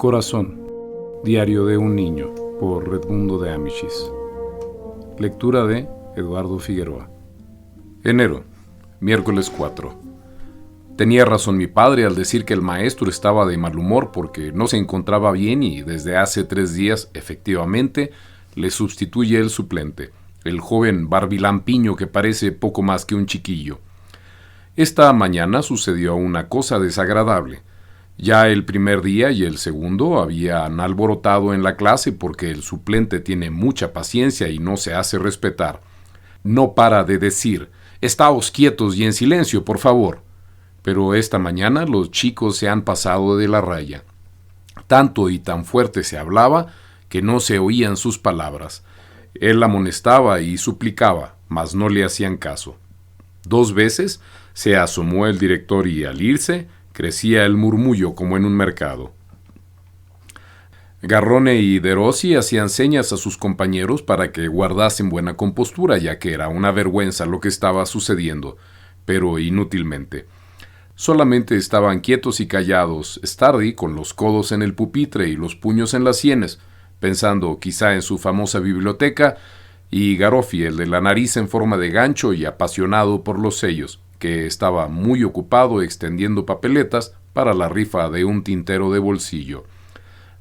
Corazón, diario de un niño, por Redmundo de Amichis. Lectura de Eduardo Figueroa. Enero, miércoles 4. Tenía razón mi padre al decir que el maestro estaba de mal humor porque no se encontraba bien y desde hace 3 días, efectivamente, le sustituye el suplente, el joven barbilampiño que parece poco más que un chiquillo. Esta mañana sucedió una cosa desagradable. Ya el primer día y el segundo habían alborotado en la clase porque el suplente tiene mucha paciencia y no se hace respetar. No para de decir, «Estáos quietos y en silencio, por favor». Pero esta mañana los chicos se han pasado de la raya. Tanto y tan fuerte se hablaba que no se oían sus palabras. Él amonestaba y suplicaba, mas no le hacían caso. 2 veces se asomó el director y al irse, crecía el murmullo como en un mercado. Garrone y Derossi hacían señas a sus compañeros para que guardasen buena compostura, ya que era una vergüenza lo que estaba sucediendo, pero inútilmente. Solamente estaban quietos y callados, Stardi con los codos en el pupitre y los puños en las sienes, pensando quizá en su famosa biblioteca, y Garoffi, el de la nariz en forma de gancho y apasionado por los sellos, que estaba muy ocupado extendiendo papeletas para la rifa de un tintero de bolsillo.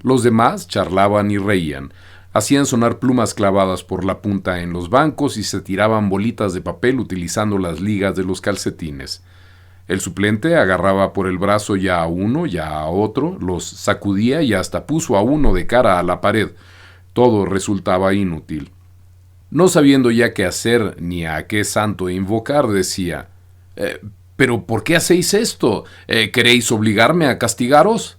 Los demás charlaban y reían, hacían sonar plumas clavadas por la punta en los bancos y se tiraban bolitas de papel utilizando las ligas de los calcetines. El suplente agarraba por el brazo ya a uno, ya a otro, los sacudía y hasta puso a uno de cara a la pared. Todo resultaba inútil. No sabiendo ya qué hacer ni a qué santo invocar, decía, «¿Pero por qué hacéis esto? ¿Queréis obligarme a castigaros?»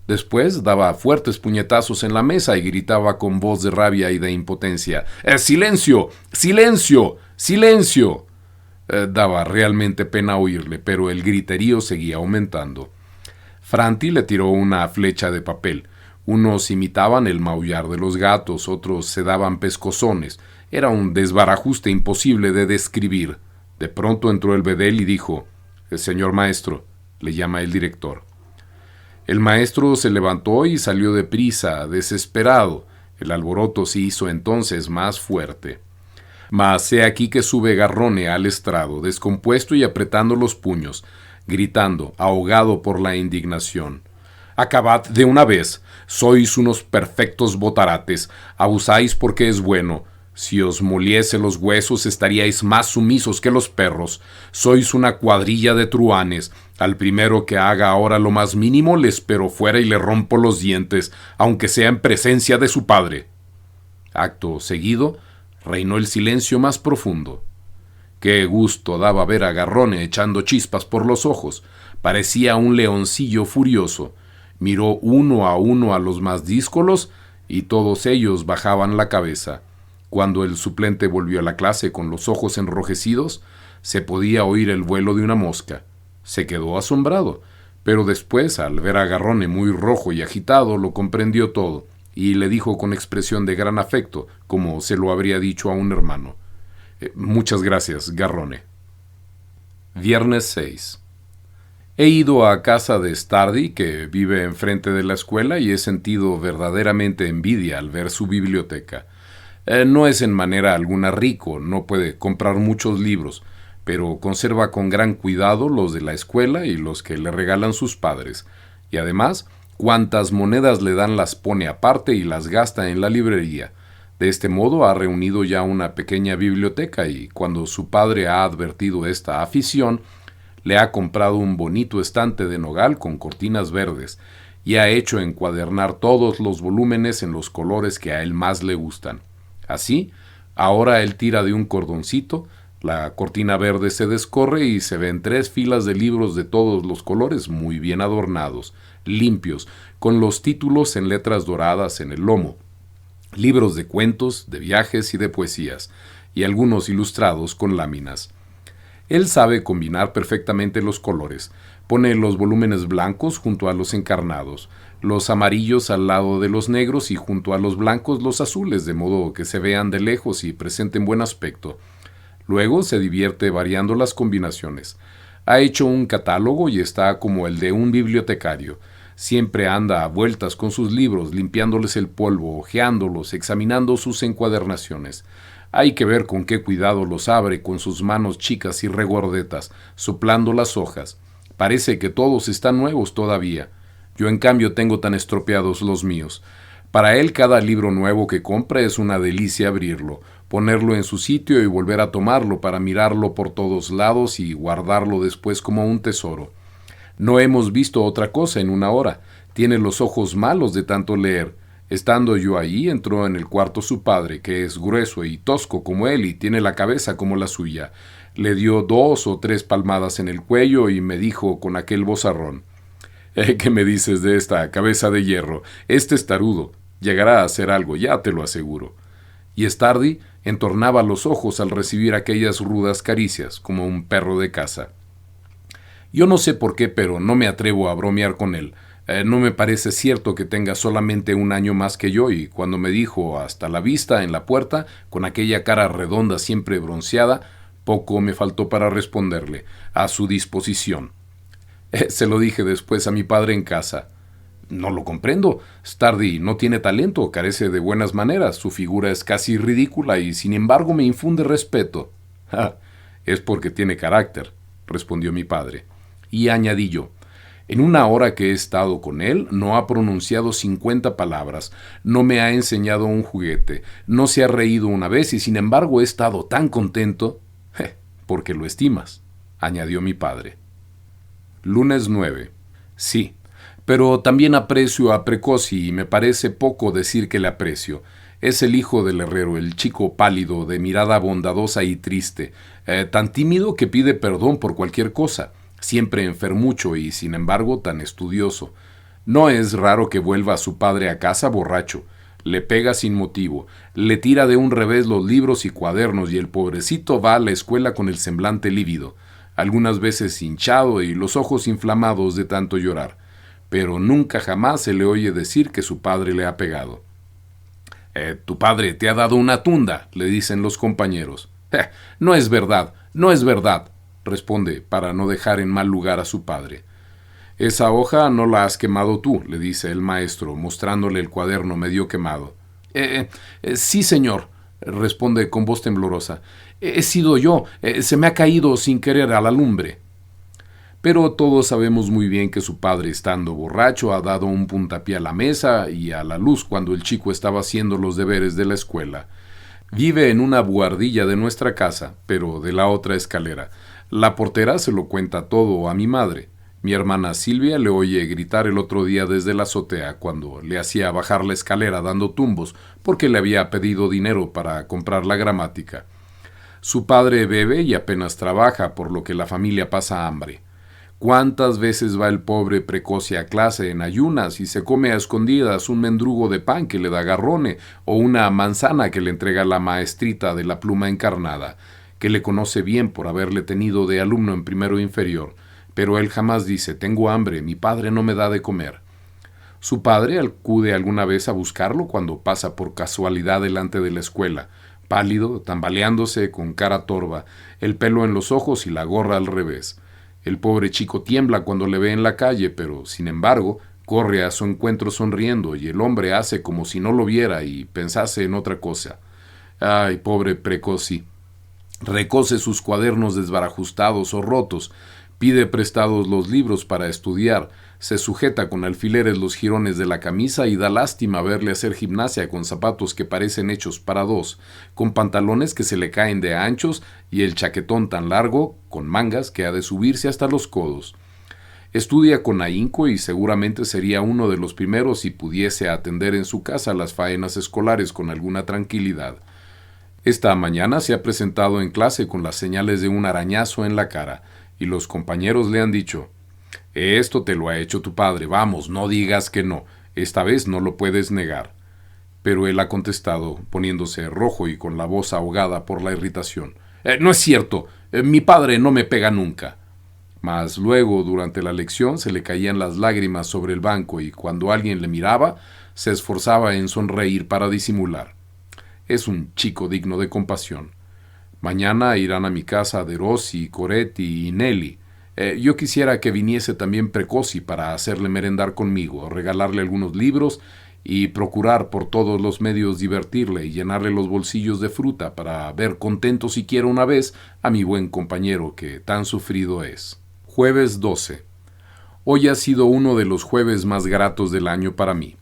Después daba fuertes puñetazos en la mesa y gritaba con voz de rabia y de impotencia, «¡Silencio! ¡Silencio! ¡Silencio!». Daba realmente pena oírle, pero el griterío seguía aumentando. Franti le tiró una flecha de papel. Unos imitaban el maullar de los gatos, otros se daban pescozones. Era un desbarajuste imposible de describir. De pronto entró el bedel y dijo, «Señor maestro», le llama el director. El maestro se levantó y salió deprisa, desesperado. El alboroto se hizo entonces más fuerte. Mas he aquí que sube Garrone al estrado, descompuesto y apretando los puños, gritando, ahogado por la indignación. «Acabad de una vez, sois unos perfectos botarates, abusáis porque es bueno. Si os moliese los huesos estaríais más sumisos que los perros. Sois una cuadrilla de truhanes. Al primero que haga ahora lo más mínimo le espero fuera y le rompo los dientes, aunque sea en presencia de su padre». Acto seguido, reinó el silencio más profundo. Qué gusto daba ver a Garrone echando chispas por los ojos. Parecía un leoncillo furioso. Miró uno a los más díscolos y todos ellos bajaban la cabeza. Cuando el suplente volvió a la clase con los ojos enrojecidos, se podía oír el vuelo de una mosca. Se quedó asombrado, pero después, al ver a Garrone muy rojo y agitado, lo comprendió todo, y le dijo con expresión de gran afecto, como se lo habría dicho a un hermano, «Muchas gracias, Garrone». Viernes 6. He ido a casa de Stardi, que vive enfrente de la escuela, y he sentido verdaderamente envidia al ver su biblioteca. No es en manera alguna rico, no puede comprar muchos libros, pero conserva con gran cuidado los de la escuela y los que le regalan sus padres, y además, cuantas monedas le dan las pone aparte y las gasta en la librería. De este modo ha reunido ya una pequeña biblioteca y, cuando su padre ha advertido esta afición, le ha comprado un bonito estante de nogal con cortinas verdes y ha hecho encuadernar todos los volúmenes en los colores que a él más le gustan. Así, ahora él tira de un cordoncito, la cortina verde se descorre y se ven 3 filas de libros de todos los colores muy bien adornados, limpios, con los títulos en letras doradas en el lomo. Libros de cuentos, de viajes y de poesías, y algunos ilustrados con láminas. Él sabe combinar perfectamente los colores. Pone los volúmenes blancos junto a los encarnados, los amarillos al lado de los negros y junto a los blancos los azules, de modo que se vean de lejos y presenten buen aspecto. Luego se divierte variando las combinaciones. Ha hecho un catálogo y está como el de un bibliotecario. Siempre anda a vueltas con sus libros, limpiándoles el polvo, hojeándolos, examinando sus encuadernaciones. Hay que ver con qué cuidado los abre con sus manos chicas y regordetas, soplando las hojas. Parece que todos están nuevos todavía. Yo, en cambio, tengo tan estropeados los míos. Para él, cada libro nuevo que compra es una delicia abrirlo, ponerlo en su sitio y volver a tomarlo para mirarlo por todos lados y guardarlo después como un tesoro. No hemos visto otra cosa en una hora. Tiene los ojos malos de tanto leer. Estando yo ahí, entró en el cuarto su padre, que es grueso y tosco como él y tiene la cabeza como la suya. Le dio 2 o 3 palmadas en el cuello y me dijo con aquel vozarrón: ¿Qué me dices de esta cabeza de hierro? Este testarudo llegará a hacer algo, ya te lo aseguro. Y Stardi entornaba los ojos al recibir aquellas rudas caricias, como un perro de caza. Yo no sé por qué, pero no me atrevo a bromear con él. No me parece cierto que tenga solamente 1 año más que yo, y cuando me dijo hasta la vista en la puerta, con aquella cara redonda siempre bronceada, poco me faltó para responderle: a su disposición. Se lo dije después a mi padre en casa. No lo comprendo. Stardi no tiene talento, carece de buenas maneras, su figura es casi ridícula y sin embargo me infunde respeto. Es porque tiene carácter, respondió mi padre. Y añadí yo: en 1 hora que he estado con él, no ha pronunciado 50 palabras, no me ha enseñado un juguete, no se ha reído una vez y sin embargo he estado tan contento. Porque lo estimas, añadió mi padre. Lunes 9. Sí, pero también aprecio a Precossi y me parece poco decir que le aprecio. Es el hijo del herrero, el chico pálido, de mirada bondadosa y triste, tan tímido que pide perdón por cualquier cosa, siempre enfermucho y sin embargo tan estudioso. No es raro que vuelva a su padre a casa borracho. Le pega sin motivo, le tira de un revés los libros y cuadernos y el pobrecito va a la escuela con el semblante lívido, algunas veces hinchado y los ojos inflamados de tanto llorar, pero nunca jamás se le oye decir que su padre le ha pegado. Tu padre te ha dado una tunda, le dicen los compañeros. No es verdad, no es verdad, responde para no dejar en mal lugar a su padre. Esa hoja no la has quemado tú, le dice el maestro, mostrándole el cuaderno medio quemado. Sí, señor, responde con voz temblorosa. He sido yo, se me ha caído sin querer a la lumbre. Pero todos sabemos muy bien que su padre, estando borracho, ha dado un puntapié a la mesa y a la luz cuando el chico estaba haciendo los deberes de la escuela. Vive en una buhardilla de nuestra casa, pero de la otra escalera. La portera se lo cuenta todo a mi madre. Mi hermana Silvia le oye gritar el otro día desde la azotea cuando le hacía bajar la escalera dando tumbos porque le había pedido dinero para comprar la gramática. Su padre bebe y apenas trabaja, por lo que la familia pasa hambre. ¿Cuántas veces va el pobre Precossi a clase en ayunas y se come a escondidas un mendrugo de pan que le da Garrone o una manzana que le entrega la maestrita de la pluma encarnada, que le conoce bien por haberle tenido de alumno en primero inferior? Pero él jamás dice: tengo hambre, mi padre no me da de comer. Su padre acude alguna vez a buscarlo cuando pasa por casualidad delante de la escuela, pálido, tambaleándose, con cara torva, el pelo en los ojos y la gorra al revés. El pobre chico tiembla cuando le ve en la calle, pero, sin embargo, corre a su encuentro sonriendo y el hombre hace como si no lo viera y pensase en otra cosa. Ay, pobre Precossi. Recose sus cuadernos desbarajustados o rotos, pide prestados los libros para estudiar, se sujeta con alfileres los jirones de la camisa y da lástima verle hacer gimnasia con zapatos que parecen hechos para 2, con pantalones que se le caen de anchos y el chaquetón tan largo, con mangas, que ha de subirse hasta los codos. Estudia con ahínco y seguramente sería uno de los primeros si pudiese atender en su casa las faenas escolares con alguna tranquilidad. Esta mañana se ha presentado en clase con las señales de un arañazo en la cara, y los compañeros le han dicho: esto te lo ha hecho tu padre, vamos, no digas que no, esta vez no lo puedes negar. Pero él ha contestado, poniéndose rojo y con la voz ahogada por la irritación: no es cierto, mi padre no me pega nunca. Mas luego, durante la lección, se le caían las lágrimas sobre el banco y cuando alguien le miraba, se esforzaba en sonreír para disimular. Es un chico digno de compasión. Mañana irán a mi casa De Rossi, Coretti y Nelly. Yo quisiera que viniese también Precoci para hacerle merendar conmigo, regalarle algunos libros y procurar por todos los medios divertirle y llenarle los bolsillos de fruta para ver contento siquiera una vez a mi buen compañero que tan sufrido es. Jueves 12. Hoy ha sido uno de los jueves más gratos del año para mí.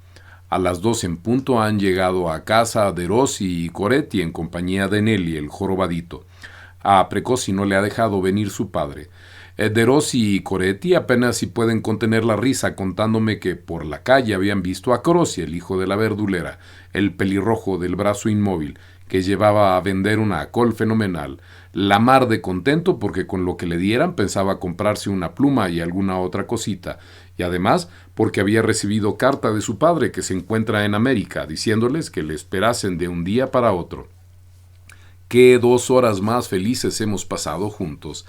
A las 2 en punto han llegado a casa Derossi y Coretti en compañía de Nelly, el jorobadito. A Precoci no le ha dejado venir su padre. Derossi y Coretti apenas si pueden contener la risa contándome que por la calle habían visto a Crossi, el hijo de la verdulera, el pelirrojo del brazo inmóvil, que llevaba a vender una col fenomenal. La mar de contento porque con lo que le dieran pensaba comprarse una pluma y alguna otra cosita, y además porque había recibido carta de su padre que se encuentra en América, diciéndoles que le esperasen de un día para otro. Qué 2 horas más felices hemos pasado juntos.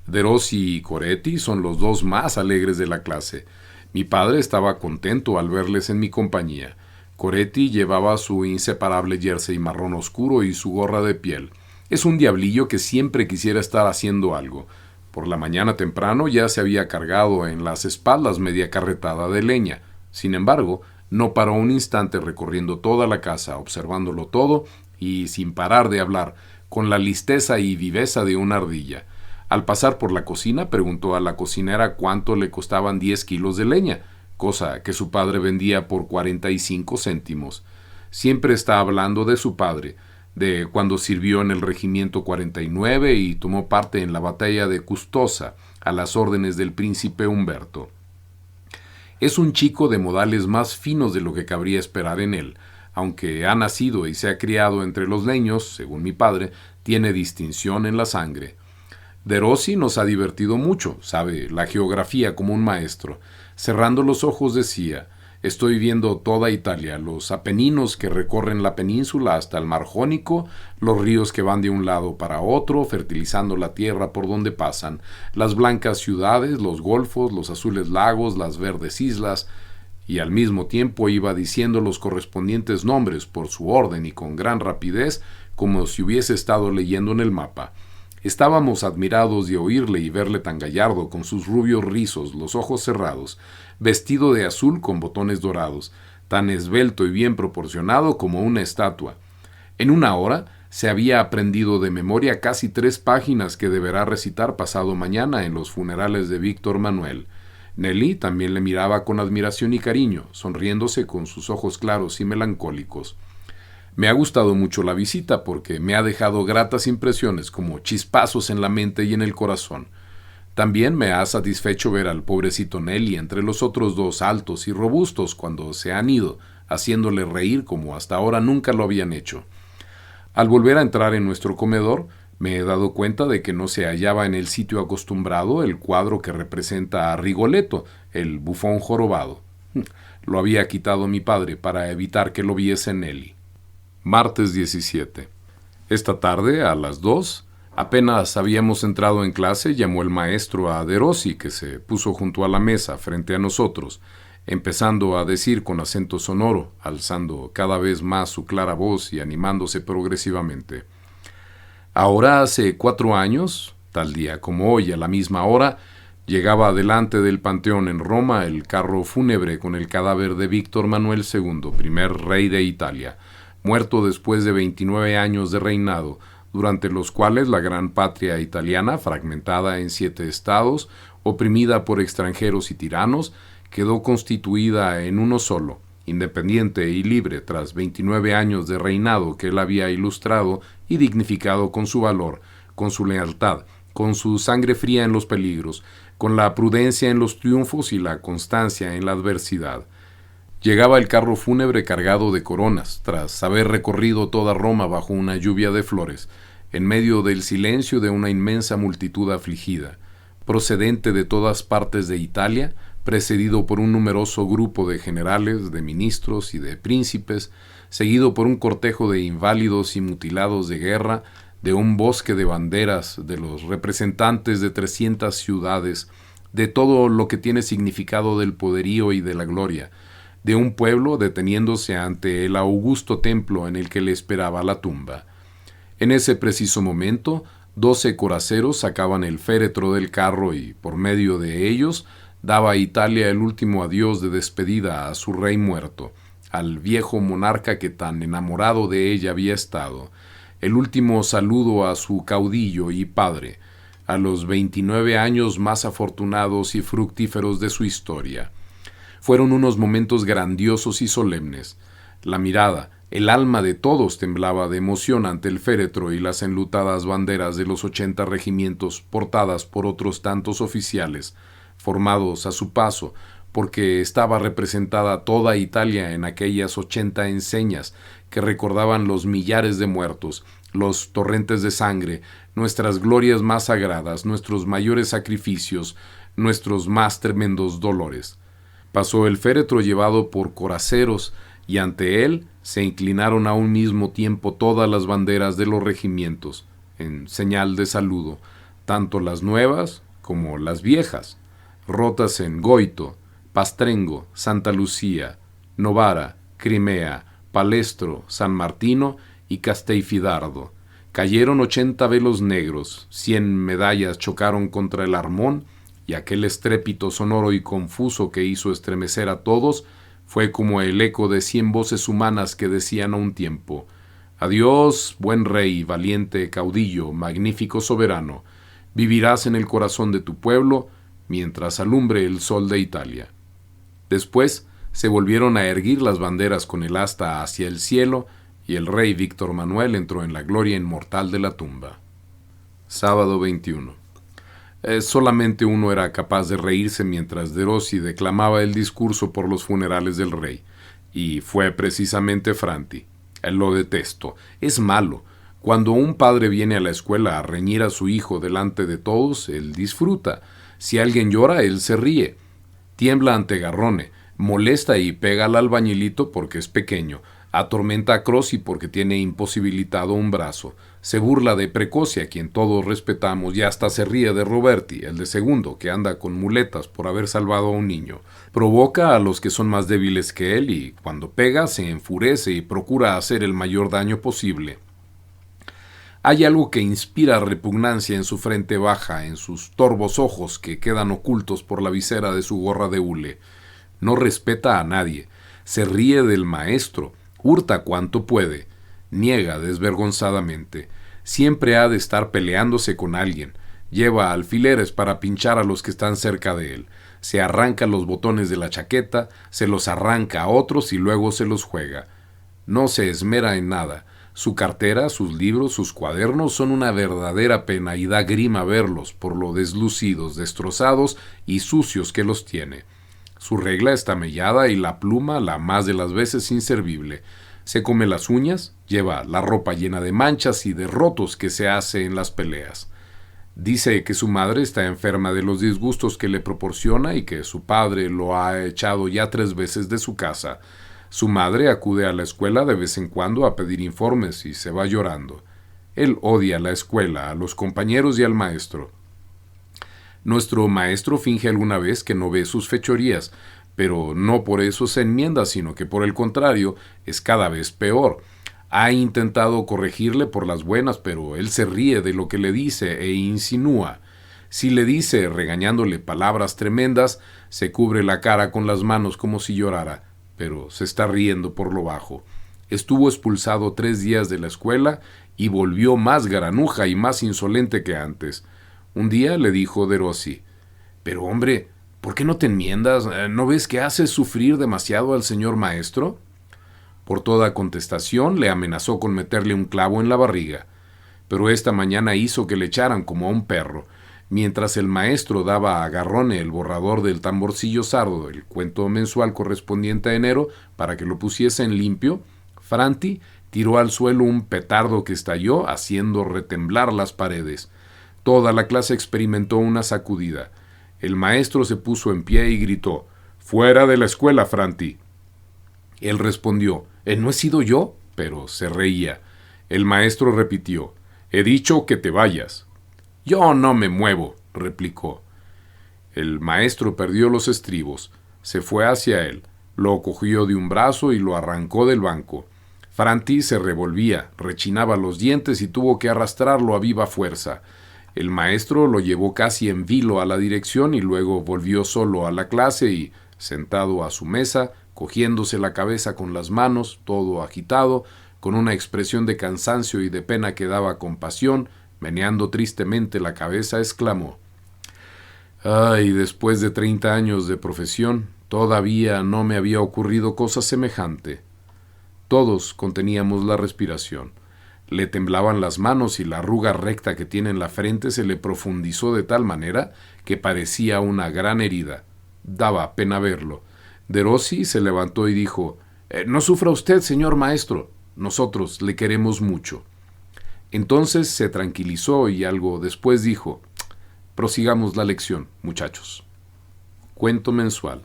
Derossi y Coretti son los dos más alegres de la clase. Mi padre estaba contento al verles en mi compañía. Coretti llevaba su inseparable jersey marrón oscuro y su gorra de piel. Es un diablillo que siempre quisiera estar haciendo algo. Por la mañana temprano ya se había cargado en las espaldas media carretada de leña. Sin embargo, no paró un instante recorriendo toda la casa, observándolo todo y sin parar de hablar, con la listeza y viveza de una ardilla. Al pasar por la cocina preguntó a la cocinera cuánto le costaban 10 kilos de leña, cosa que su padre vendía por 45 céntimos. Siempre está hablando de su padre, de cuando sirvió en el regimiento 49 y tomó parte en la batalla de Custoza, a las órdenes del príncipe Humberto. Es un chico de modales más finos de lo que cabría esperar en él. Aunque ha nacido y se ha criado entre los leños, según mi padre, tiene distinción en la sangre. Derossi nos ha divertido mucho, sabe la geografía como un maestro. Cerrando los ojos decía: estoy viendo toda Italia, los Apeninos que recorren la península hasta el mar Jónico, los ríos que van de un lado para otro, fertilizando la tierra por donde pasan, las blancas ciudades, los golfos, los azules lagos, las verdes islas, y al mismo tiempo iba diciendo los correspondientes nombres por su orden y con gran rapidez, como si hubiese estado leyendo en el mapa. Estábamos admirados de oírle y verle tan gallardo, con sus rubios rizos, los ojos cerrados, vestido de azul con botones dorados, tan esbelto y bien proporcionado como una estatua. En una hora se había aprendido de memoria casi 3 páginas que deberá recitar pasado mañana en los funerales de Víctor Manuel. Nelly también le miraba con admiración y cariño, sonriéndose con sus ojos claros y melancólicos. Me ha gustado mucho la visita porque me ha dejado gratas impresiones como chispazos en la mente y en el corazón. También me ha satisfecho ver al pobrecito Nelly entre los otros 2 altos y robustos cuando se han ido, haciéndole reír como hasta ahora nunca lo habían hecho. Al volver a entrar en nuestro comedor, me he dado cuenta de que no se hallaba en el sitio acostumbrado el cuadro que representa a Rigoletto, el bufón jorobado. Lo había quitado mi padre para evitar que lo viese Nelly. Martes 17. Esta tarde, a las 2, apenas habíamos entrado en clase, llamó el maestro a Derossi, que se puso junto a la mesa, frente a nosotros, empezando a decir con acento sonoro, alzando cada vez más su clara voz y animándose progresivamente. Ahora hace 4 años, tal día como hoy, a la misma hora, llegaba delante del Panteón en Roma el carro fúnebre con el cadáver de Víctor Manuel II, primer rey de Italia, muerto después de 29 años de reinado, durante los cuales la gran patria italiana, fragmentada en 7 estados, oprimida por extranjeros y tiranos, quedó constituida en uno solo, independiente y libre tras 29 años de reinado que él había ilustrado y dignificado con su valor, con su lealtad, con su sangre fría en los peligros, con la prudencia en los triunfos y la constancia en la adversidad. Llegaba el carro fúnebre cargado de coronas, tras haber recorrido toda Roma bajo una lluvia de flores, en medio del silencio de una inmensa multitud afligida, procedente de todas partes de Italia, precedido por un numeroso grupo de generales, de ministros y de príncipes, seguido por un cortejo de inválidos y mutilados de guerra, de un bosque de banderas, de los representantes de 300 ciudades, de todo lo que tiene significado del poderío y de la gloria, de un pueblo deteniéndose ante el augusto templo en el que le esperaba la tumba. En ese preciso momento, 12 coraceros sacaban el féretro del carro y, por medio de ellos, daba a Italia el último adiós de despedida a su rey muerto, al viejo monarca que tan enamorado de ella había estado, el último saludo a su caudillo y padre, a los 29 años más afortunados y fructíferos de su historia. Fueron unos momentos grandiosos y solemnes. La mirada, el alma de todos temblaba de emoción ante el féretro y las enlutadas banderas de los 80 regimientos portadas por otros tantos oficiales, formados a su paso, porque estaba representada toda Italia en aquellas 80 enseñas que recordaban los millares de muertos, los torrentes de sangre, nuestras glorias más sagradas, nuestros mayores sacrificios, nuestros más tremendos dolores. Pasó el féretro llevado por coraceros, y ante él se inclinaron a un mismo tiempo todas las banderas de los regimientos, en señal de saludo, tanto las nuevas como las viejas, rotas en Goito, Pastrengo, Santa Lucía, Novara, Crimea, Palestro, San Martino y Castelfidardo. Cayeron 80 velos negros, 100 medallas chocaron contra el armón, y aquel estrépito sonoro y confuso que hizo estremecer a todos fue como el eco de 100 voces humanas que decían a un tiempo: «Adiós, buen rey, valiente caudillo, magnífico soberano, vivirás en el corazón de tu pueblo mientras alumbre el sol de Italia». Después se volvieron a erguir las banderas con el asta hacia el cielo, y el rey Víctor Manuel entró en la gloria inmortal de la tumba. Sábado 21. Solamente uno era capaz de reírse mientras Derossi declamaba el discurso por los funerales del rey, y fue precisamente Franti. Él lo detesto, es malo. Cuando un padre viene a la escuela a reñir a su hijo delante de todos, él disfruta. Si alguien llora, él se ríe. Tiembla ante Garrone, molesta y pega al albañilito porque es pequeño, atormenta a Crossi porque tiene imposibilitado un brazo, se burla de Precoci, a quien todos respetamos, y hasta se ríe de Roberti, el de segundo, que anda con muletas por haber salvado a un niño. Provoca a los que son más débiles que él y, cuando pega, se enfurece y procura hacer el mayor daño posible. Hay algo que inspira repugnancia en su frente baja, en sus torvos ojos que quedan ocultos por la visera de su gorra de hule. No respeta a nadie, se ríe del maestro, hurta cuanto puede, niega desvergonzadamente, siempre ha de estar peleándose con alguien, lleva alfileres para pinchar a los que están cerca de él, se arranca los botones de la chaqueta, se los arranca a otros y luego se los juega. No se esmera en nada. Su cartera, sus libros, sus cuadernos son una verdadera pena y da grima verlos por lo deslucidos, destrozados y sucios que los tiene. Su regla está mellada y la pluma la más de las veces inservible. Se come las uñas, lleva la ropa llena de manchas y de rotos que se hace en las peleas. Dice que su madre está enferma de los disgustos que le proporciona y que su padre lo ha echado ya 3 veces de su casa. Su madre acude a la escuela de vez en cuando a pedir informes y se va llorando. Él odia la escuela, a los compañeros y al maestro. Nuestro maestro finge alguna vez que no ve sus fechorías, pero no por eso se enmienda, sino que por el contrario es cada vez peor. Ha intentado corregirle por las buenas, pero él se ríe de lo que le dice e insinúa. Si le dice, regañándole palabras tremendas, se cubre la cara con las manos como si llorara, pero se está riendo por lo bajo. Estuvo expulsado 3 días de la escuela y volvió más granuja y más insolente que antes. Un día le dijo Derossi: «Pero hombre, ¿por qué no te enmiendas? ¿No ves que haces sufrir demasiado al señor maestro?». Por toda contestación le amenazó con meterle un clavo en la barriga. Pero esta mañana hizo que le echaran como a un perro. Mientras el maestro daba a Garrone el borrador del Tamborcillo Sardo, el cuento mensual correspondiente a enero, para que lo pusiese en limpio, Franti tiró al suelo un petardo que estalló, haciendo retemblar las paredes. Toda la clase experimentó una sacudida. El maestro se puso en pie y gritó: «¡Fuera de la escuela, Franti!». Él respondió: «No he sido yo», pero se reía. El maestro repitió: «He dicho que te vayas». «Yo no me muevo», replicó. El maestro perdió los estribos, se fue hacia él, lo cogió de un brazo y lo arrancó del banco. Franti se revolvía, rechinaba los dientes y tuvo que arrastrarlo a viva fuerza. El maestro lo llevó casi en vilo a la dirección y luego volvió solo a la clase y, sentado a su mesa, cogiéndose la cabeza con las manos, todo agitado, con una expresión de cansancio y de pena que daba compasión, meneando tristemente la cabeza, exclamó: «Ay, después de 30 años de profesión, todavía no me había ocurrido cosa semejante». Todos conteníamos la respiración. Le temblaban las manos y la arruga recta que tiene en la frente se le profundizó de tal manera que parecía una gran herida. Daba pena verlo. Derossi se levantó y dijo: «No sufra usted, señor maestro. Nosotros le queremos mucho». Entonces se tranquilizó y algo después dijo: «Prosigamos la lección, muchachos». Cuento mensual.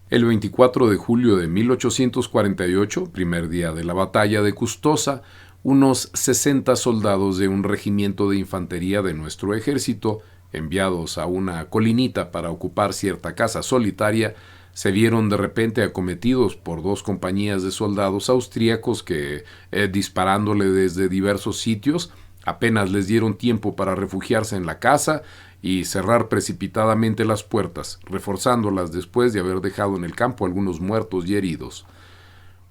El 24 de julio de 1848, primer día de la batalla de Custoza, unos 60 soldados de un regimiento de infantería de nuestro ejército, enviados a una colinita para ocupar cierta casa solitaria, se vieron de repente acometidos por 2 compañías de soldados austríacos que, disparándole desde diversos sitios, apenas les dieron tiempo para refugiarse en la casa y cerrar precipitadamente las puertas, reforzándolas después de haber dejado en el campo algunos muertos y heridos.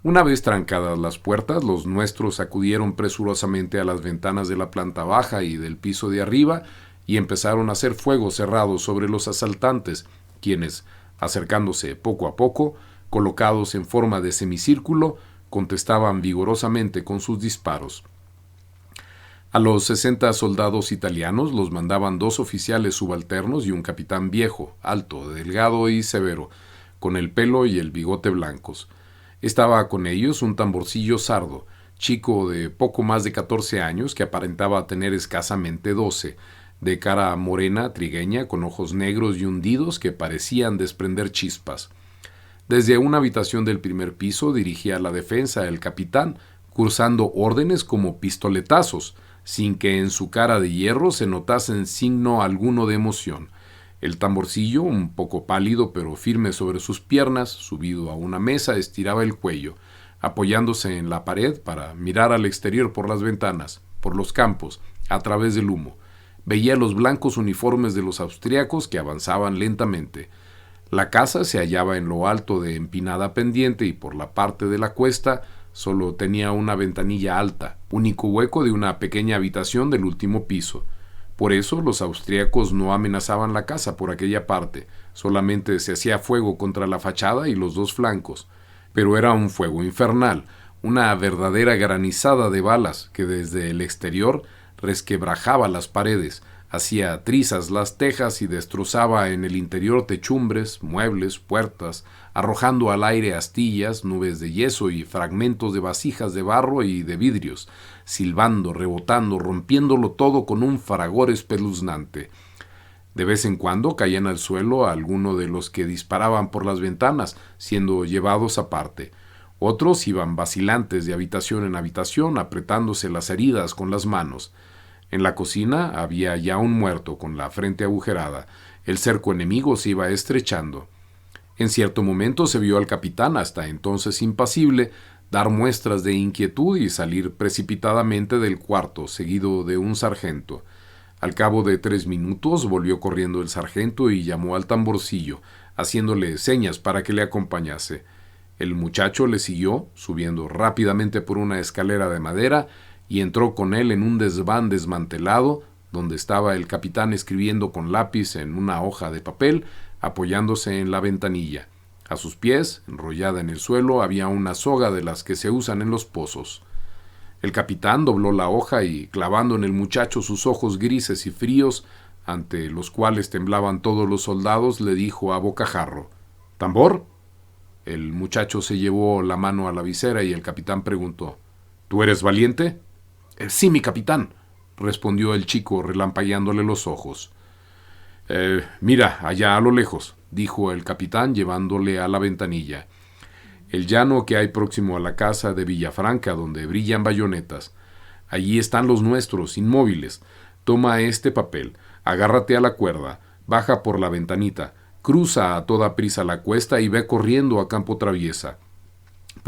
Una vez trancadas las puertas, los nuestros acudieron presurosamente a las ventanas de la planta baja y del piso de arriba y empezaron a hacer fuego cerrado sobre los asaltantes, quienes, acercándose poco a poco, colocados en forma de semicírculo, contestaban vigorosamente con sus disparos. A los 60 soldados italianos los mandaban 2 oficiales subalternos y un capitán viejo, alto, delgado y severo, con el pelo y el bigote blancos. Estaba con ellos un tamborcillo sardo, chico de poco más de 14 años, que aparentaba tener escasamente 12, de cara morena, trigueña, con ojos negros y hundidos que parecían desprender chispas. Desde una habitación del primer piso dirigía la defensa el capitán, cursando órdenes como pistoletazos, sin que en su cara de hierro se notase signo alguno de emoción. El tamborcillo, un poco pálido pero firme sobre sus piernas, subido a una mesa, estiraba el cuello, apoyándose en la pared para mirar al exterior por las ventanas, por los campos, a través del humo. Veía los blancos uniformes de los austríacos que avanzaban lentamente. La casa se hallaba en lo alto de empinada pendiente y por la parte de la cuesta solo tenía una ventanilla alta, único hueco de una pequeña habitación del último piso. Por eso los austríacos no amenazaban la casa por aquella parte, solamente se hacía fuego contra la fachada y los 2 flancos. Pero era un fuego infernal, una verdadera granizada de balas que desde el exterior resquebrajaba las paredes, hacía trizas las tejas y destrozaba en el interior techumbres, muebles, puertas, arrojando al aire astillas, nubes de yeso y fragmentos de vasijas de barro y de vidrios, silbando, rebotando, rompiéndolo todo con un fragor espeluznante. De vez en cuando caían al suelo a alguno de los que disparaban por las ventanas, siendo llevados aparte. Otros iban vacilantes de habitación en habitación, apretándose las heridas con las manos. En la cocina había ya un muerto con la frente agujerada. El cerco enemigo se iba estrechando. En cierto momento se vio al capitán, hasta entonces impasible, dar muestras de inquietud y salir precipitadamente del cuarto, seguido de un sargento. Al cabo de 3 minutos volvió corriendo el sargento y llamó al tamborcillo, haciéndole señas para que le acompañase. El muchacho le siguió, subiendo rápidamente por una escalera de madera, y entró con él en un desván desmantelado, donde estaba el capitán escribiendo con lápiz en una hoja de papel, apoyándose en la ventanilla. A sus pies, enrollada en el suelo, había una soga de las que se usan en los pozos. El capitán dobló la hoja y, clavando en el muchacho sus ojos grises y fríos, ante los cuales temblaban todos los soldados, le dijo a bocajarro: «¿Tambor?». El muchacho se llevó la mano a la visera y el capitán preguntó: «¿Tú eres valiente?». «Sí, mi capitán», respondió el chico relampagueándole los ojos. «Mira, allá a lo lejos», dijo el capitán llevándole a la ventanilla. «El llano que hay próximo a la casa de Villafranca, donde brillan bayonetas. Allí están los nuestros, inmóviles. Toma este papel, agárrate a la cuerda, baja por la ventanita, cruza a toda prisa la cuesta y ve corriendo a campo traviesa.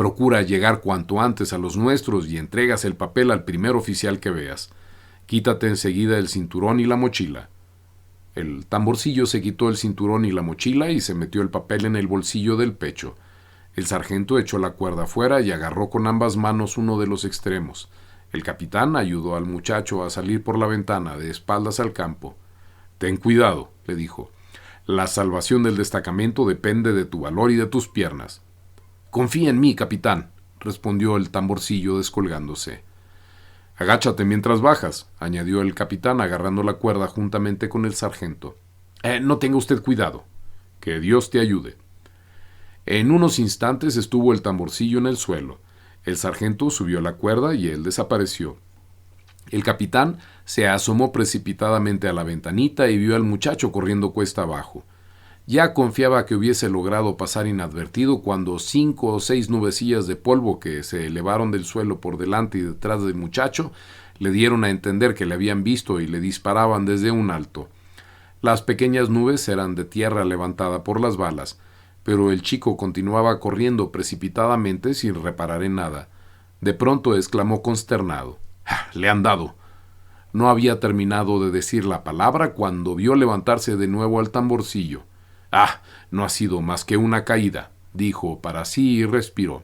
Procura llegar cuanto antes a los nuestros y entregas el papel al primer oficial que veas. Quítate enseguida el cinturón y la mochila». El tamborcillo se quitó el cinturón y la mochila y se metió el papel en el bolsillo del pecho. El sargento echó la cuerda afuera y agarró con ambas manos uno de los extremos. El capitán ayudó al muchacho a salir por la ventana, de espaldas al campo. «Ten cuidado», le dijo. «La salvación del destacamento depende de tu valor y de tus piernas». «Confía en mí, capitán», respondió el tamborcillo descolgándose. «Agáchate mientras bajas», añadió el capitán agarrando la cuerda juntamente con el sargento. «No tenga usted cuidado». «Que Dios te ayude». En unos instantes estuvo el tamborcillo en el suelo. El sargento subió la cuerda y él desapareció. El capitán se asomó precipitadamente a la ventanita y vio al muchacho corriendo cuesta abajo. Ya confiaba que hubiese logrado pasar inadvertido cuando 5 o 6 nubecillas de polvo que se elevaron del suelo por delante y detrás del muchacho le dieron a entender que le habían visto y le disparaban desde un alto. Las pequeñas nubes eran de tierra levantada por las balas, pero el chico continuaba corriendo precipitadamente sin reparar en nada. De pronto exclamó consternado: «¡Le han dado!». No había terminado de decir la palabra cuando vio levantarse de nuevo al tamborcillo. «¡Ah! No ha sido más que una caída», dijo para sí y respiró.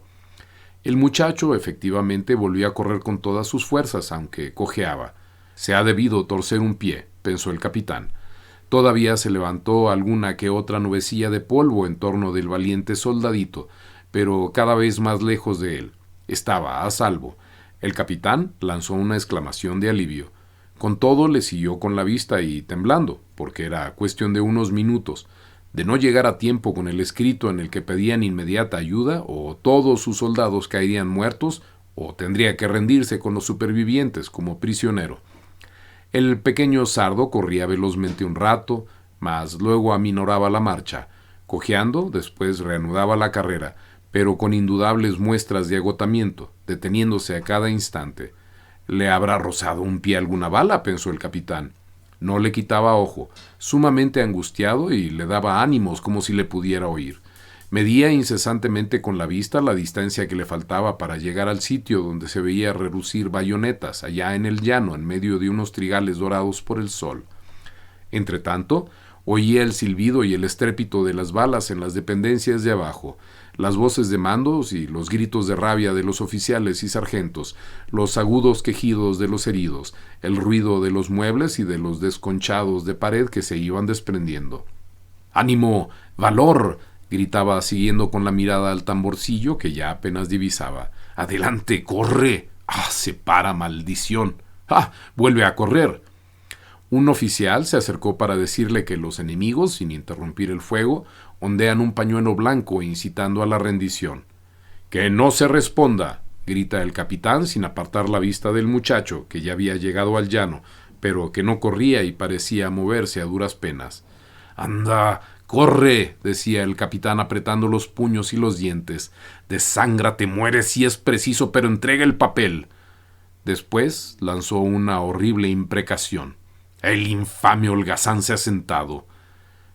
El muchacho efectivamente volvió a correr con todas sus fuerzas, aunque cojeaba. «Se ha debido torcer un pie», pensó el capitán. Todavía se levantó alguna que otra nubecilla de polvo en torno del valiente soldadito, pero cada vez más lejos de él. Estaba a salvo. El capitán lanzó una exclamación de alivio. Con todo le siguió con la vista y temblando, porque era cuestión de unos minutos. De no llegar a tiempo con el escrito en el que pedían inmediata ayuda, o todos sus soldados caerían muertos, o tendría que rendirse con los supervivientes como prisionero. El pequeño sardo corría velozmente un rato, mas luego aminoraba la marcha. Cojeando, después reanudaba la carrera, pero con indudables muestras de agotamiento, deteniéndose a cada instante. «¿Le habrá rozado un pie alguna bala?», pensó el capitán. No le quitaba ojo, sumamente angustiado, y le daba ánimos como si le pudiera oír. Medía incesantemente con la vista la distancia que le faltaba para llegar al sitio donde se veía relucir bayonetas, allá en el llano, en medio de unos trigales dorados por el sol. Entretanto, oía el silbido y el estrépito de las balas en las dependencias de abajo, las voces de mandos y los gritos de rabia de los oficiales y sargentos, los agudos quejidos de los heridos, el ruido de los muebles y de los desconchados de pared que se iban desprendiendo. «¡Ánimo! ¡Valor!», gritaba siguiendo con la mirada al tamborcillo que ya apenas divisaba. «¡Adelante! ¡Corre! ¡Ah! ¡Se para, maldición! ¡Ah! ¡Vuelve a correr!». Un oficial se acercó para decirle que los enemigos, sin interrumpir el fuego, ondean un pañuelo blanco incitando a la rendición. «¡Que no se responda!», grita el capitán sin apartar la vista del muchacho, que ya había llegado al llano, pero que no corría y parecía moverse a duras penas. «¡Anda! ¡Corre!», decía el capitán apretando los puños y los dientes. «Desángrate, muere si es preciso, pero entrega el papel». Después lanzó una horrible imprecación. «El infame holgazán se ha sentado».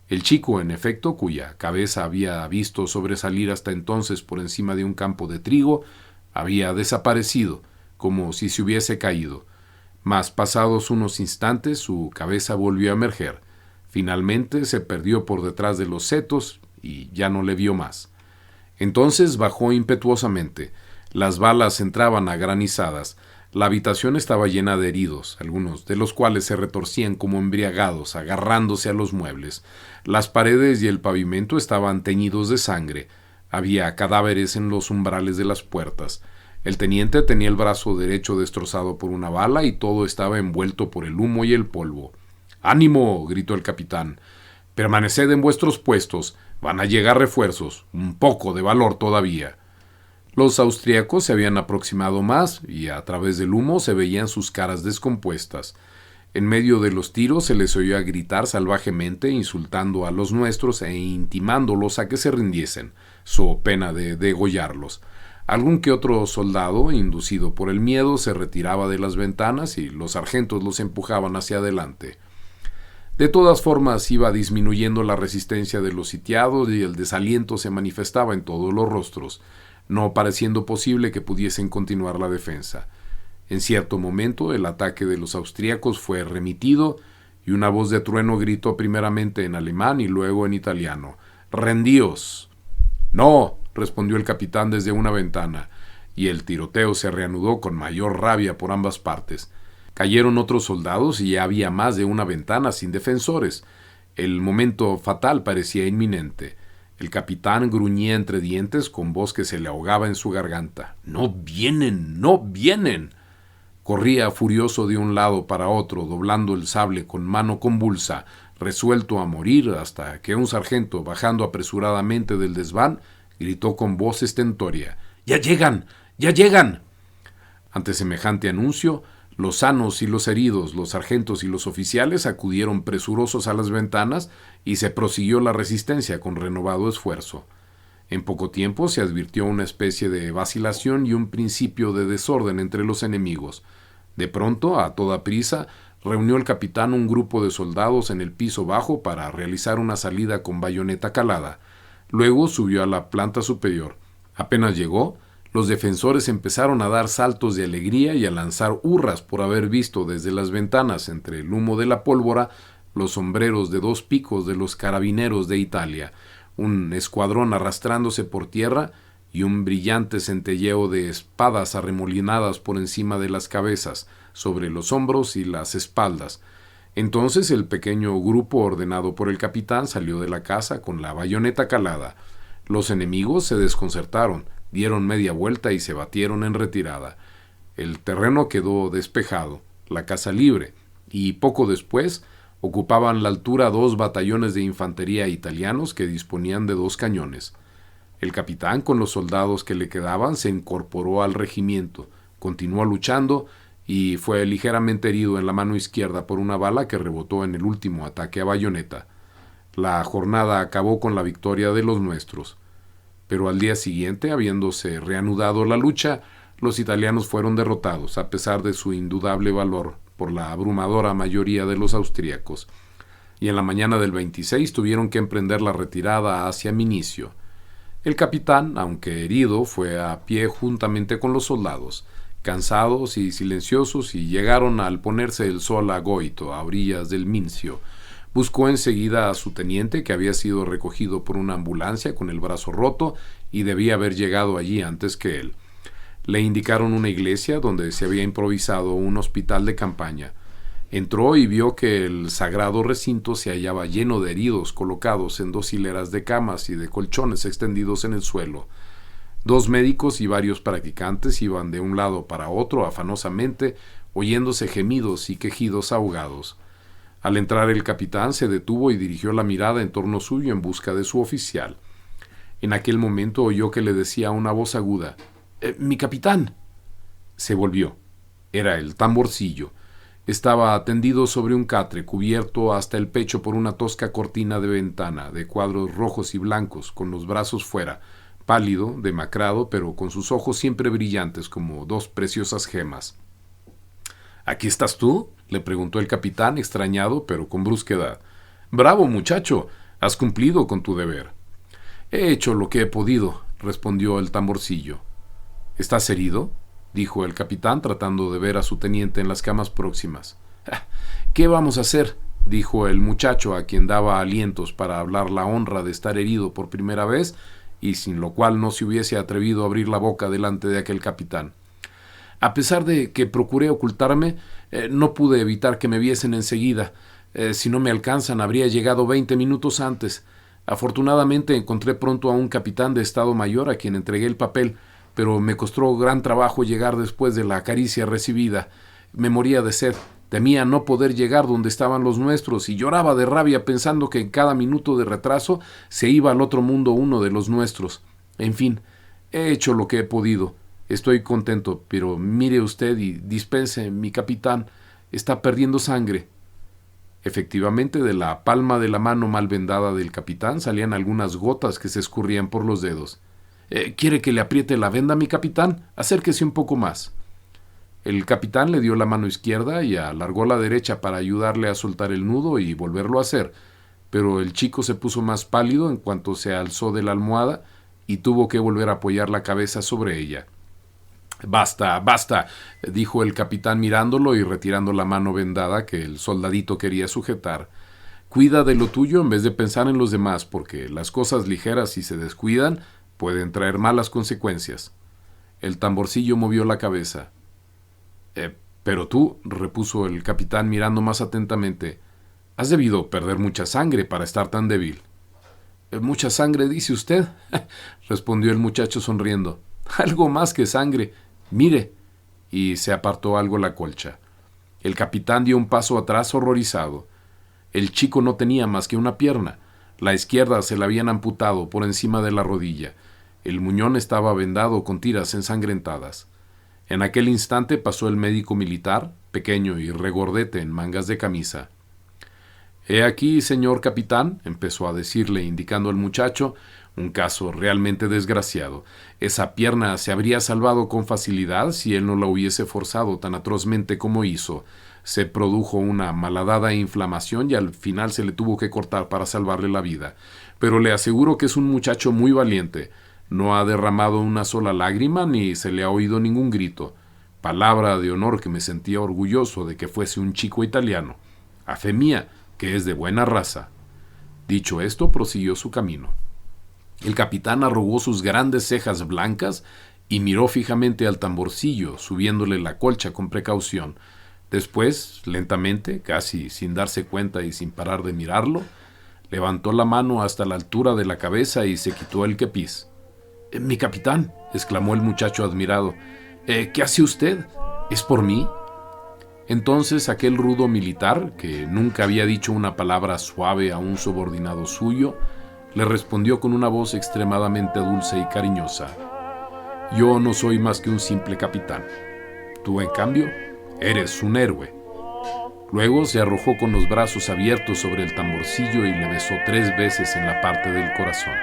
El chico, en efecto, cuya cabeza había visto sobresalir hasta entonces por encima de un campo de trigo, había desaparecido, como si se hubiese caído. Mas pasados unos instantes su cabeza volvió a emerger. Finalmente se perdió por detrás de los setos y ya no le vio más. Entonces bajó impetuosamente. Las balas entraban a granizadas. La habitación estaba llena de heridos, algunos de los cuales se retorcían como embriagados, agarrándose a los muebles. Las paredes y el pavimento estaban teñidos de sangre. Había cadáveres en los umbrales de las puertas. El teniente tenía el brazo derecho destrozado por una bala y todo estaba envuelto por el humo y el polvo. «¡Ánimo!», gritó el capitán. «Permaneced en vuestros puestos. Van a llegar refuerzos. Un poco de valor todavía». Los austríacos se habían aproximado más y a través del humo se veían sus caras descompuestas. En medio de los tiros se les oía gritar salvajemente, insultando a los nuestros e intimándolos a que se rindiesen, so pena de degollarlos. Algún que otro soldado, inducido por el miedo, se retiraba de las ventanas y los sargentos los empujaban hacia adelante. De todas formas iba disminuyendo la resistencia de los sitiados y el desaliento se manifestaba en todos los rostros. no pareciendo posible que pudiesen continuar la defensa. En cierto momento el ataque de los austríacos fue remitido y una voz de trueno gritó primeramente en alemán y luego en italiano: «¡Rendíos!». «No», respondió el capitán desde una ventana, y el tiroteo se reanudó con mayor rabia por ambas partes. Cayeron otros soldados y ya había más de una ventana sin defensores. El momento fatal parecía inminente. El capitán gruñía entre dientes con voz que se le ahogaba en su garganta: «¡No vienen! ¡No vienen!». Corría furioso de un lado para otro, doblando el sable con mano convulsa, resuelto a morir, hasta que un sargento, bajando apresuradamente del desván, gritó con voz estentórea: «¡Ya llegan! ¡Ya llegan!». Ante semejante anuncio, los sanos y los heridos, los sargentos y los oficiales acudieron presurosos a las ventanas y se prosiguió la resistencia con renovado esfuerzo. En poco tiempo se advirtió una especie de vacilación y un principio de desorden entre los enemigos. De pronto, a toda prisa, reunió el capitán un grupo de soldados en el piso bajo para realizar una salida con bayoneta calada. Luego subió a la planta superior. Apenas llegó, los defensores empezaron a dar saltos de alegría y a lanzar hurras por haber visto desde las ventanas, entre el humo de la pólvora, los sombreros de 2 picos de los carabineros de Italia, un escuadrón arrastrándose por tierra y un brillante centelleo de espadas arremolinadas por encima de las cabezas, sobre los hombros y las espaldas. Entonces el pequeño grupo ordenado por el capitán salió de la casa con la bayoneta calada. Los enemigos se desconcertaron, dieron media vuelta y se batieron en retirada. El terreno quedó despejado, la casa libre, y poco después ocupaban la altura 2 batallones de infantería italianos que disponían de 2 cañones. El capitán, con los soldados que le quedaban, se incorporó al regimiento, continuó luchando y fue ligeramente herido en la mano izquierda por una bala que rebotó en el último ataque a bayoneta. La jornada acabó con la victoria de los nuestros. Pero al día siguiente, habiéndose reanudado la lucha, los italianos fueron derrotados, a pesar de su indudable valor, por la abrumadora mayoría de los austríacos, y en la mañana del 26 tuvieron que emprender la retirada hacia Minicio. El capitán, aunque herido, fue a pie juntamente con los soldados, cansados y silenciosos, y llegaron al ponerse el sol a Goito, a orillas del Mincio. Buscó enseguida a su teniente, que había sido recogido por una ambulancia con el brazo roto y debía haber llegado allí antes que él. Le indicaron una iglesia donde se había improvisado un hospital de campaña. Entró y vio que el sagrado recinto se hallaba lleno de heridos colocados en 2 hileras de camas y de colchones extendidos en el suelo. 2 médicos y varios practicantes iban de un lado para otro afanosamente, oyéndose gemidos y quejidos ahogados. Al entrar el capitán se detuvo y dirigió la mirada en torno suyo en busca de su oficial. En aquel momento oyó que le decía a una voz aguda: «¡Mi capitán!». Se volvió. Era el tamborcillo. Estaba tendido sobre un catre, cubierto hasta el pecho por una tosca cortina de ventana, de cuadros rojos y blancos, con los brazos fuera, pálido, demacrado, pero con sus ojos siempre brillantes como 2 preciosas gemas. «¿Aquí estás tú?», le preguntó el capitán, extrañado, pero con brusquedad. «Bravo, muchacho, has cumplido con tu deber». «He hecho lo que he podido», respondió el tamborcillo. «¿Estás herido?», dijo el capitán, tratando de ver a su teniente en las camas próximas. «¿Qué vamos a hacer?», dijo el muchacho, a quien daba alientos para hablar la honra de estar herido por primera vez, y sin lo cual no se hubiese atrevido a abrir la boca delante de aquel capitán. «A pesar de que procuré ocultarme, no pude evitar que me viesen enseguida. Si no me alcanzan, habría llegado 20 minutos antes. Afortunadamente encontré pronto a un capitán de Estado Mayor a quien entregué el papel, pero me costó gran trabajo llegar después de la caricia recibida. Me moría de sed, temía no poder llegar donde estaban los nuestros y lloraba de rabia pensando que en cada minuto de retraso se iba al otro mundo uno de los nuestros. En fin, he hecho lo que he podido. Estoy contento, pero mire usted y dispense, mi capitán está perdiendo sangre». Efectivamente, de la palma de la mano mal vendada del capitán salían algunas gotas que se escurrían por los dedos. «¿Quiere que le apriete la venda, mi capitán? Acérquese un poco más». El capitán le dio la mano izquierda y alargó la derecha para ayudarle a soltar el nudo y volverlo a hacer, pero el chico se puso más pálido en cuanto se alzó de la almohada y tuvo que volver a apoyar la cabeza sobre ella. «Basta, basta», dijo el capitán mirándolo y retirando la mano vendada que el soldadito quería sujetar. «Cuida de lo tuyo en vez de pensar en los demás, porque las cosas ligeras, si se descuidan, pueden traer malas consecuencias». El tamborcillo movió la cabeza. «Pero tú», repuso el capitán mirando más atentamente, «has debido perder mucha sangre para estar tan débil». «¿Mucha sangre, dice usted?», respondió el muchacho sonriendo. «Algo más que sangre. Mire», y se apartó algo la colcha. El capitán dio un paso atrás horrorizado. El chico no tenía más que una pierna. La izquierda se la habían amputado por encima de la rodilla. El muñón estaba vendado con tiras ensangrentadas. En aquel instante pasó el médico militar, pequeño y regordete en mangas de camisa. «He aquí, señor capitán», empezó a decirle, indicando al muchacho, «un caso realmente desgraciado. Esa pierna se habría salvado con facilidad si él no la hubiese forzado tan atrozmente como hizo. Se produjo una malhadada inflamación y al final se le tuvo que cortar para salvarle la vida. Pero le aseguro que es un muchacho muy valiente. No ha derramado una sola lágrima ni se le ha oído ningún grito. Palabra de honor que me sentía orgulloso de que fuese un chico italiano. A fe mía, que es de buena raza». Dicho esto, prosiguió su camino. El capitán arrugó sus grandes cejas blancas y miró fijamente al tamborcillo, subiéndole la colcha con precaución. Después, lentamente, casi sin darse cuenta y sin parar de mirarlo, levantó la mano hasta la altura de la cabeza y se quitó el kepis. «Mi capitán», exclamó el muchacho admirado, «¿qué hace usted? ¿Es por mí?». Entonces aquel rudo militar, que nunca había dicho una palabra suave a un subordinado suyo, le respondió con una voz extremadamente dulce y cariñosa: «Yo no soy más que un simple capitán. Tú, en cambio, eres un héroe». Luego se arrojó con los brazos abiertos sobre el tamborcillo y le besó 3 veces en la parte del corazón.